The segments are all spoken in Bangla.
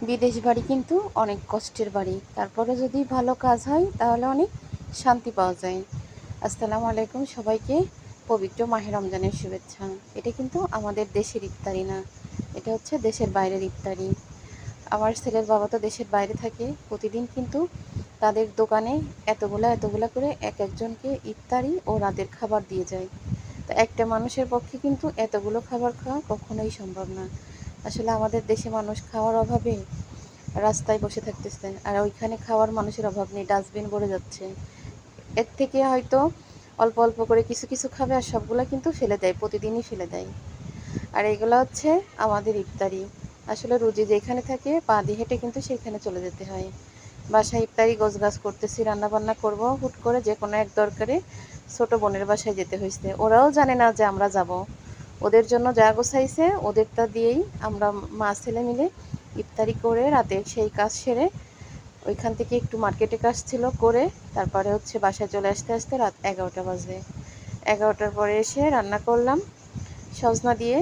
বিদেশ বাড়ি কিন্তু অনেক কষ্টের বাড়ি, তারপরে যদি ভালো কাজ হয় তাহলে অনেক শান্তি পাওয়া যায়। আসসালামু আলাইকুম সবাইকে, পবিত্র মাহে রমজানের শুভেচ্ছা। এটা কিন্তু আমাদের দেশের ইফতারি না, এটা হচ্ছে দেশের বাইরের ইফতারি। আমার ছেলের বাবা তো দেশের বাইরে থাকে, প্রতিদিন কিন্তু তাদের দোকানে এতগুলা করে এক একজনকে ইফতারি ও রাতের খাবার দিয়ে যায়। তো একটা মানুষের পক্ষে কিন্তু এতগুলো খাবার খাওয়া কখনোই সম্ভব না। আসলে আমাদের দেশে মানুষ খাওয়ার অভাবে রাস্তায় বসে থাকতেছে, আর ওইখানে খাওয়ার মানুষের অভাব নেই, ডাস্টবিন ভরে যাচ্ছে। এর থেকে হয়তো অল্প অল্প করে কিছু কিছু খাবে, আর সবগুলা কিন্তু ফেলে দেয়, প্রতিদিনই ফেলে দেয়। আর এগুলো হচ্ছে আমাদের ইফতারি। আসলে রুজি যেখানে থাকে পা দিয়ে হেঁটে কিন্তু সেখানে চলে যেতে হয়। বাসায় ইফতারি গোছগাছ করতেছি, রান্না বান্না করব, হুট করে যে কোনো এক দরকারে ছোট বোনের বাসায় যেতে হয়েছে। ওরাও জানে না যে আমরা যাব, ওদের জন্য যা গোছাইছে ওদেরটা দিয়েই আমরা মা ছেলে মিলে ইফতারি করে রাতে সেই কাজ সেরে ওইখান থেকে একটু মার্কেটে কাজ ছিল করে তারপরে হচ্ছে বাসায় চলে আসতে আসতে রাত 11টা বাজে। 11টার পরে এসে রান্না করলাম সজনা দিয়ে,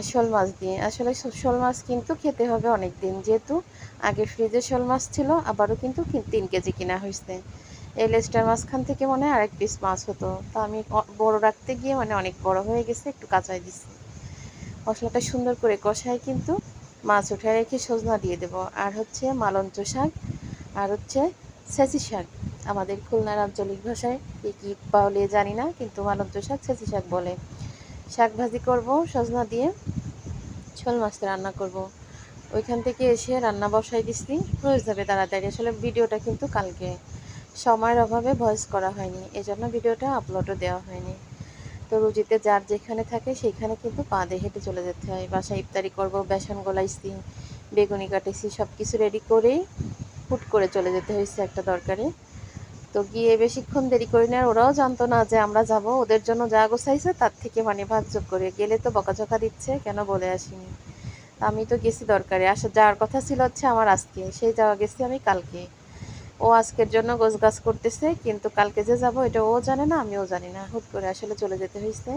শোল মাছ দিয়ে। আসলে শোল মাছ কিন্তু খেতে হবে অনেক দিন, যেহেতু আগে ফ্রিজে শোল মাছ ছিল, আবারও কিন্তু 3 কেজি কিনা হয়েছে। এই লেজটার মাঝখান থেকে মনে হয় আরেক পিস মাছ হতো, তা আমি বড় রাখতে গিয়ে মানে অনেক বড় হয়ে গেছে, একটু কাঁচাই দিচ্ছি। মশলাটা সুন্দর করে কষায় কিন্তু মাছ উঠে রেখে সজনা দিয়ে দেব। আর হচ্ছে মালঞ্চ শাক, আর হচ্ছে ছেঁচি শাক। আমাদের খুলনার আঞ্চলিক ভাষায় কি বলে জানি না, কিন্তু মালঞ্চ শাক ছেঁচি শাক বলে। শাক ভাজি করব সজনা দিয়ে, শোল মাছটা রান্না করব। ওইখান থেকে এসে রান্না বসাই দিচ্ছি, হয়ে যাবে তাড়াতাড়ি। আসলে ভিডিওটা কিন্তু কালকে সময়ের অভাবে ভয়েস করা হয়নি, এজন্য ভিডিওটা আপলোডও দেওয়া হয়নি। তো রুজিতে যার যেখানে থাকে সেখানে কিন্তু পা দিয়ে হেঁটে চলে যেতে হয়। বাসায় ইফতারি করব, বেসন গলাইছি, বেগুনি কাটেছি, সব কিছু রেডি করেই হুট করে চলে যেতে হয়েছে একটা দরকারে। তো গিয়ে বেশিক্ষণ দেরি করি না, আর ওরাও জানতো না যে আমরা যাব। ওদের জন্য যা গোছাইছে তার থেকে মানে ভাগযোগ করে গেলে তো বকাঝকা দিচ্ছে কেন বলে আসিনি। আমি তো গেছি দরকারে, যাওয়ার কথা ছিল হচ্ছে আমার আজকে, সেই যাওয়া গেছি আমি কালকে। ও আজকের জন্য গোছগাছ করতেছে, কিন্তু কালকে যে যাব এটা ও জানে না, আমিও জানি না, হুট করে আসলে চলে যেতে হয়েছে।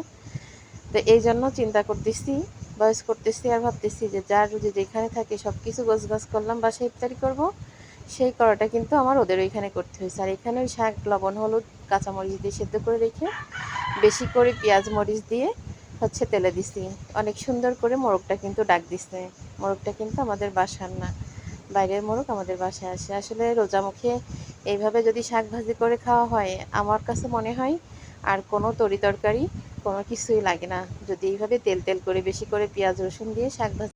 তো এই জন্য চিন্তা করতেছি, বয়স করতেছি, আর ভাবতেছি যে যার রুজি যেখানে থাকে সব কিছু গোছগাছ করলাম, বাসায় ইফতারি করব, সেই করাটা কিন্তু আমার ওদের ওইখানে করতে হয়েছে। আর এখানে ওই শাক লবণ হলুদ কাঁচামরিচ দিয়ে সেদ্ধ করে রেখে বেশি করে পেঁয়াজ মরিচ দিয়ে হচ্ছে তেলে দিছি। অনেক সুন্দর করে মোরগটা কিন্তু ডাক দিছে। মোরগটা কিন্তু আমাদের বাসার না, বাইরের মোরগ আমাদের বাসায় আসে। আসলে রোজা মুখে এইভাবে যদি শাক ভাজি করে খাওয়া হয়, আমার কাছে মনে হয় আর কোনো তরি তরকারি কোনো কিছুই লাগে না, যদি এইভাবে তেল তেল করে বেশি করে পেঁয়াজ রসুন দিয়ে শাক ভাজি